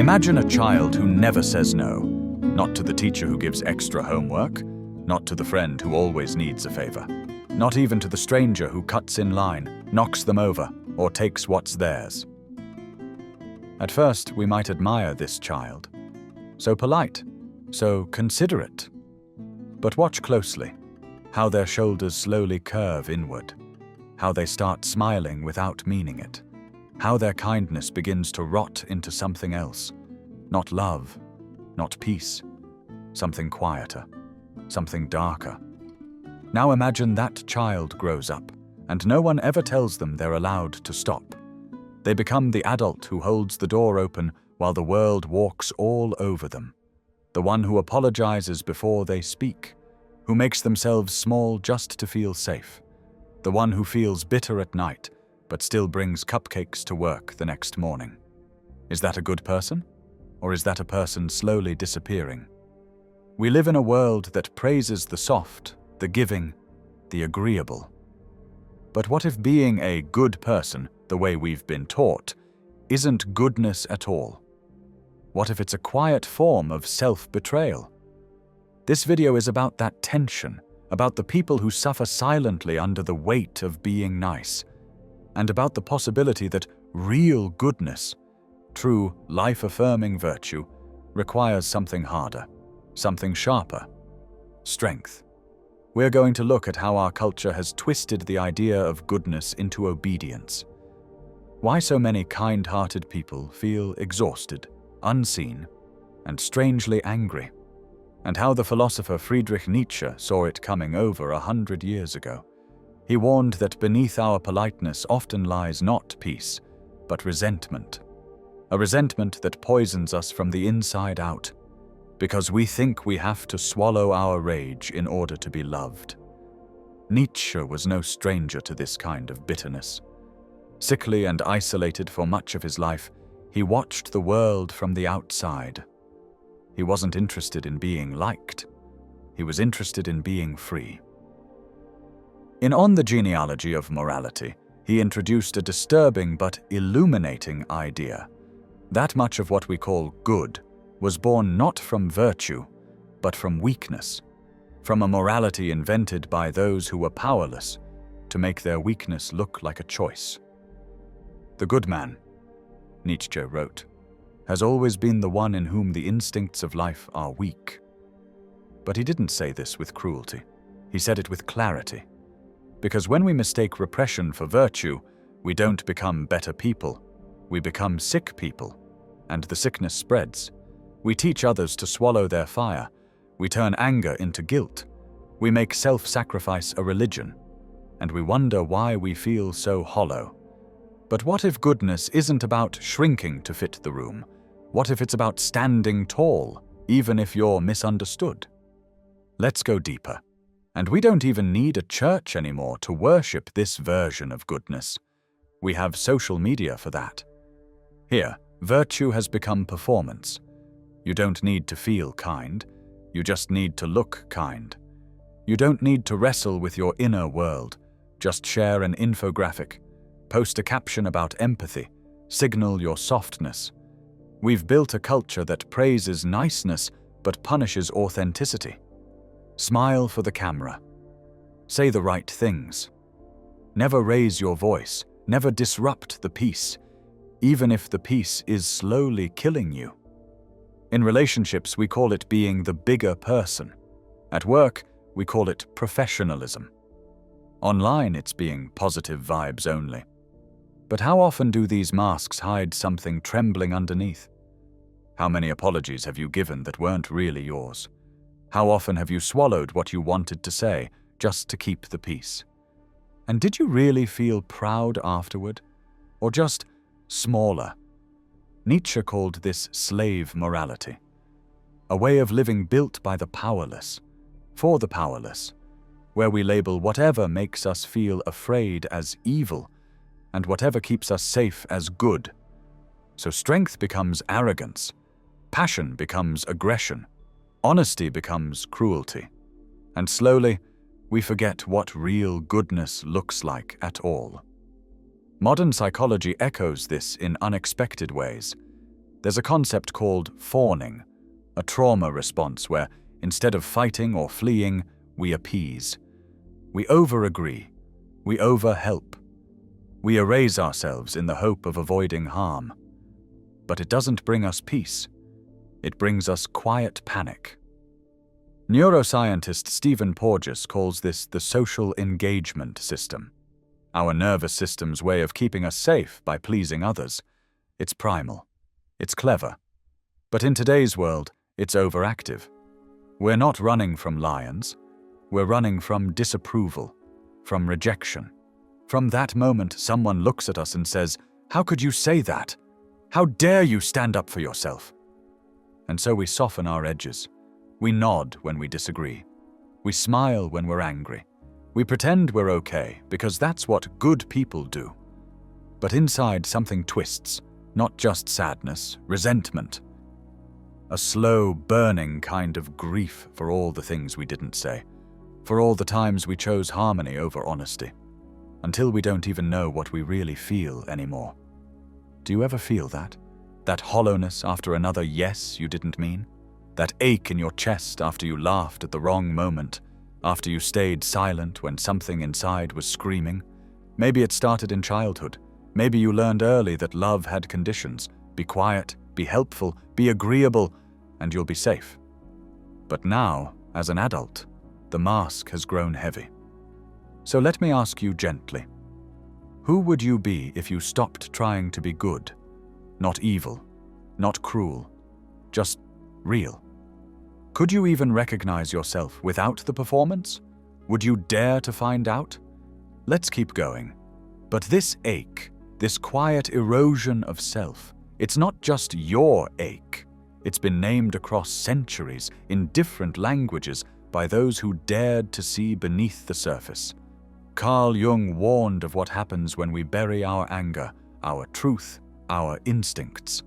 Imagine a child who never says no, not to the teacher who gives extra homework, not to the friend who always needs a favor, not even to the stranger who cuts in line, knocks them over, or takes what's theirs. At first, we might admire this child. So polite, so considerate. But watch closely, how their shoulders slowly curve inward, how they start smiling without meaning it, how their kindness begins to rot into something else, not love, not peace, something quieter, something darker. Now imagine that child grows up, and no one ever tells them they're allowed to stop. They become the adult who holds the door open while the world walks all over them, the one who apologizes before they speak, who makes themselves small just to feel safe, the one who feels bitter at night but still brings cupcakes to work the next morning. Is that a good person? Or is that a person slowly disappearing? We live in a world that praises the soft, the giving, the agreeable. But what if being a good person, the way we've been taught, isn't goodness at all? What if it's a quiet form of self-betrayal? This video is about that tension, about the people who suffer silently under the weight of being nice, and about the possibility that real goodness, true life-affirming virtue, requires something harder, something sharper, strength. We're going to look at how our culture has twisted the idea of goodness into obedience. Why so many kind-hearted people feel exhausted, unseen, and strangely angry, and how the philosopher Friedrich Nietzsche saw it coming over 100 years ago. He warned that beneath our politeness often lies not peace, but resentment. A resentment that poisons us from the inside out, because we think we have to swallow our rage in order to be loved. Nietzsche was no stranger to this kind of bitterness. Sickly and isolated for much of his life, he watched the world from the outside. He wasn't interested in being liked. He was interested in being free. In On the Genealogy of Morality, he introduced a disturbing but illuminating idea. That much of what we call good was born not from virtue, but from weakness, from a morality invented by those who were powerless to make their weakness look like a choice. The good man, Nietzsche wrote, has always been the one in whom the instincts of life are weak. But he didn't say this with cruelty. He said it with clarity. Because when we mistake repression for virtue, we don't become better people. We become sick people, and the sickness spreads. We teach others to swallow their fire. We turn anger into guilt. We make self-sacrifice a religion, and we wonder why we feel so hollow. But what if goodness isn't about shrinking to fit the room? What if it's about standing tall, even if you're misunderstood? Let's go deeper. And we don't even need a church anymore to worship this version of goodness. We have social media for that. Here, virtue has become performance. You don't need to feel kind. You just need to look kind. You don't need to wrestle with your inner world. Just share an infographic, post a caption about empathy, signal your softness. We've built a culture that praises niceness but punishes authenticity. Smile for the camera. Say the right things. Never raise your voice. Never disrupt the peace, even if the peace is slowly killing you. In relationships, we call it being the bigger person. At work, we call it professionalism. Online, it's being positive vibes only. But how often do these masks hide something trembling underneath? How many apologies have you given that weren't really yours? How often have you swallowed what you wanted to say just to keep the peace? And did you really feel proud afterward? Or just smaller? Nietzsche called this slave morality, a way of living built by the powerless, for the powerless, where we label whatever makes us feel afraid as evil and whatever keeps us safe as good. So strength becomes arrogance, passion becomes aggression, honesty becomes cruelty, and slowly we forget what real goodness looks like at all. Modern psychology echoes this in unexpected ways. There's a concept called fawning, a trauma response where, instead of fighting or fleeing, we appease. We over-agree. We over-help. We erase ourselves in the hope of avoiding harm. But it doesn't bring us peace. It brings us quiet panic. Neuroscientist Stephen Porges calls this the social engagement system. Our nervous system's way of keeping us safe by pleasing others. It's primal. It's clever. But in today's world, it's overactive. We're not running from lions. We're running from disapproval, from rejection. From that moment, someone looks at us and says, "How could you say that? How dare you stand up for yourself?" And so we soften our edges. We nod when we disagree. We smile when we're angry. We pretend we're okay because that's what good people do. But inside, something twists, not just sadness, resentment. A slow, burning kind of grief for all the things we didn't say, for all the times we chose harmony over honesty, until we don't even know what we really feel anymore. Do you ever feel that? That hollowness after another yes you didn't mean? That ache in your chest after you laughed at the wrong moment, after you stayed silent when something inside was screaming? Maybe it started in childhood. Maybe you learned early that love had conditions. Be quiet, be helpful, be agreeable, and you'll be safe. But now, as an adult, the mask has grown heavy. So let me ask you gently, who would you be if you stopped trying to be good? Not evil, not cruel, just real. Could you even recognize yourself without the performance? Would you dare to find out? Let's keep going. But this ache, this quiet erosion of self, it's not just your ache. It's been named across centuries in different languages by those who dared to see beneath the surface. Carl Jung warned of what happens when we bury our anger, our truth, our instincts.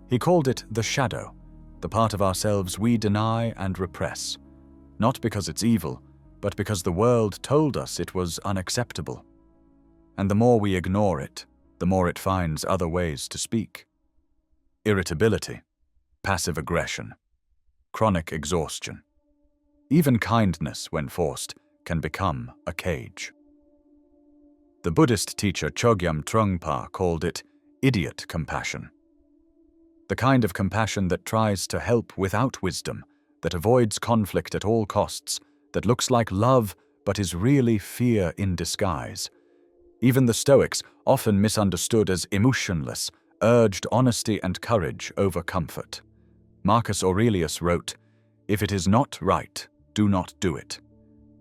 He called it the shadow, the part of ourselves we deny and repress, not because it's evil, but because the world told us it was unacceptable. And the more we ignore it, the more it finds other ways to speak. Irritability, passive aggression, chronic exhaustion. Even kindness, when forced, can become a cage. The Buddhist teacher Chogyam Trungpa called it idiot compassion. The kind of compassion that tries to help without wisdom, that avoids conflict at all costs, that looks like love but is really fear in disguise. Even the Stoics, often misunderstood as emotionless, urged honesty and courage over comfort. Marcus Aurelius wrote, "If it is not right, do not do it.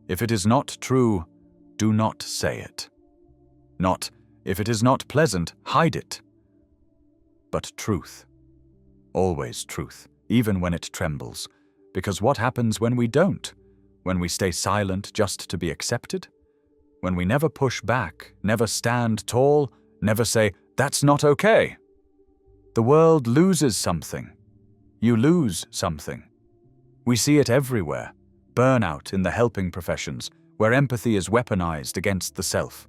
If it is not true, do not say it." Not, if it is not pleasant, hide it. But truth. Always truth, even when it trembles. Because what happens when we don't? When we stay silent just to be accepted? When we never push back, never stand tall, never say, "That's not okay." The world loses something. You lose something. We see it everywhere. Burnout in the helping professions, where empathy is weaponized against the self.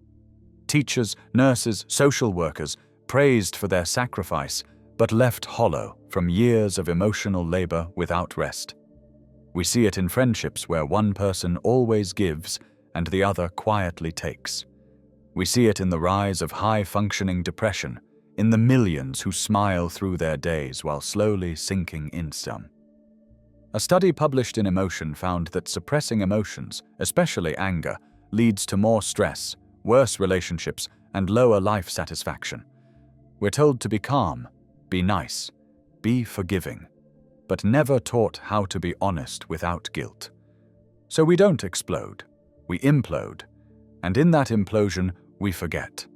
Teachers, nurses, social workers, praised for their sacrifice, but left hollow from years of emotional labor without rest. We see it in friendships where one person always gives and the other quietly takes. We see it in the rise of high-functioning depression, in the millions who smile through their days while slowly sinking in some. A study published in Emotion found that suppressing emotions, especially anger, leads to more stress, worse relationships, and lower life satisfaction. We're told to be calm, be nice, be forgiving, but never taught how to be honest without guilt. So we don't explode, we implode, and in that implosion we forget.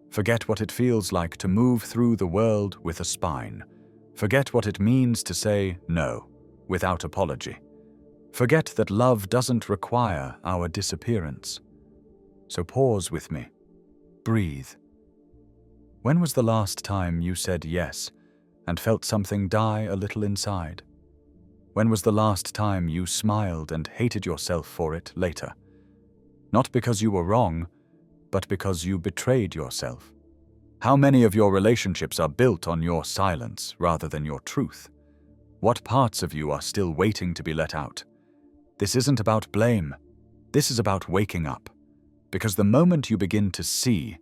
Forget what it feels like to move through the world with a spine. Forget what it means to say no without apology. Forget that love doesn't require our disappearance. So pause with me. Breathe. When was the last time you said yes and felt something die a little inside? When was the last time you smiled and hated yourself for it later? Not because you were wrong, but because you betrayed yourself. How many of your relationships are built on your silence rather than your truth? What parts of you are still waiting to be let out? This isn't about blame. This is about waking up. Because the moment you begin to see,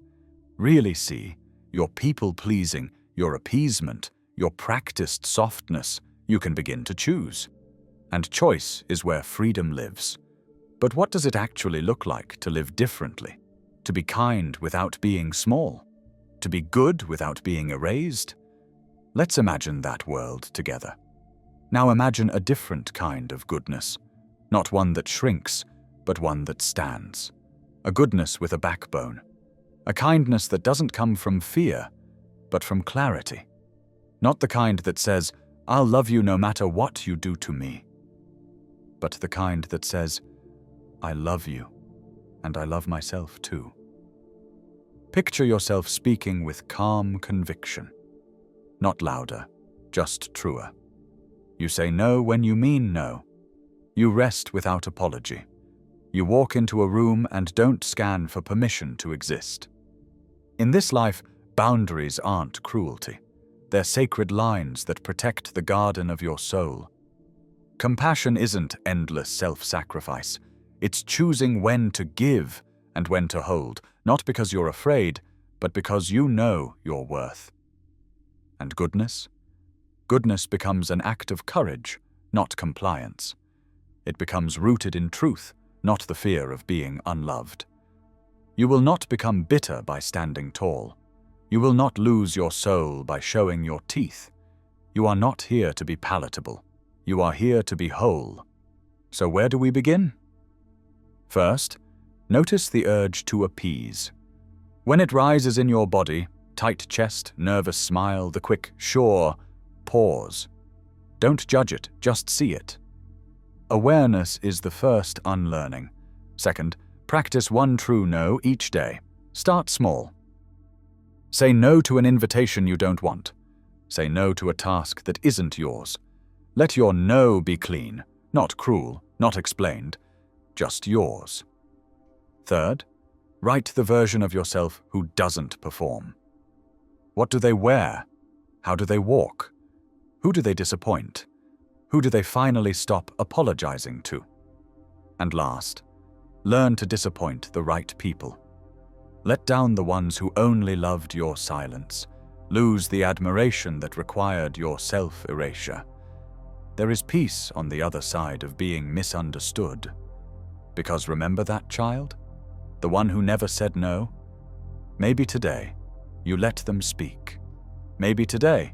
really see, your people-pleasing, your appeasement, your practiced softness, you can begin to choose. And choice is where freedom lives. But what does it actually look like to live differently? To be kind without being small? To be good without being erased? Let's imagine that world together. Now imagine a different kind of goodness. Not one that shrinks, but one that stands. A goodness with a backbone. A kindness that doesn't come from fear, but from clarity. Not the kind that says, "I'll love you no matter what you do to me." But the kind that says, "I love you, and I love myself too." Picture yourself speaking with calm conviction. Not louder, just truer. You say no when you mean no. You rest without apology. You walk into a room and don't scan for permission to exist. In this life, boundaries aren't cruelty. They're sacred lines that protect the garden of your soul. Compassion isn't endless self-sacrifice. It's choosing when to give and when to hold, not because you're afraid, but because you know your worth. And goodness? Goodness becomes an act of courage, not compliance. It becomes rooted in truth, not the fear of being unloved. You will not become bitter by standing tall. You will not lose your soul by showing your teeth. You are not here to be palatable. You are here to be whole. So where do we begin? First, notice the urge to appease. When it rises in your body, tight chest, nervous smile, the quick, sure, pause. Don't judge it, just see it. Awareness is the first unlearning. Second, practice one true no each day. Start small. Say no to an invitation you don't want. Say no to a task that isn't yours. Let your no be clean, not cruel, not explained, just yours. Third, write the version of yourself who doesn't perform. What do they wear? How do they walk? Who do they disappoint? Who do they finally stop apologizing to? And last, learn to disappoint the right people. Let down the ones who only loved your silence. Lose the admiration that required your self-erasure. There is peace on the other side of being misunderstood. Because remember that child? The one who never said no? Maybe today, you let them speak. Maybe today,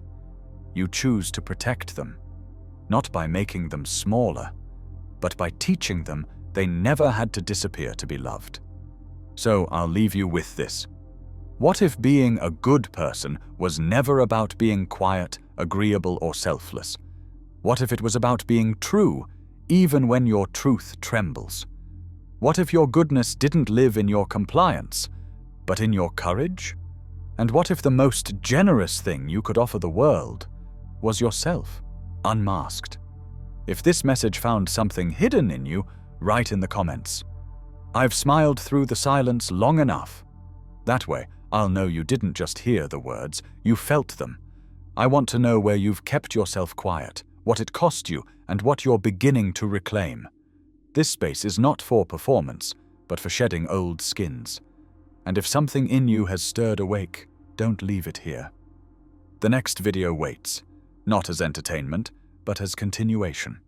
you choose to protect them, not by making them smaller, but by teaching them they never had to disappear to be loved. So I'll leave you with this. What if being a good person was never about being quiet, agreeable, or selfless? What if it was about being true, even when your truth trembles? What if your goodness didn't live in your compliance, but in your courage? And what if the most generous thing you could offer the world was yourself, unmasked? If this message found something hidden in you, write in the comments. I've smiled through the silence long enough. That way, I'll know you didn't just hear the words, you felt them. I want to know where you've kept yourself quiet, what it cost you, and what you're beginning to reclaim. This space is not for performance, but for shedding old skins. And if something in you has stirred awake, don't leave it here. The next video waits, not as entertainment, but as continuation.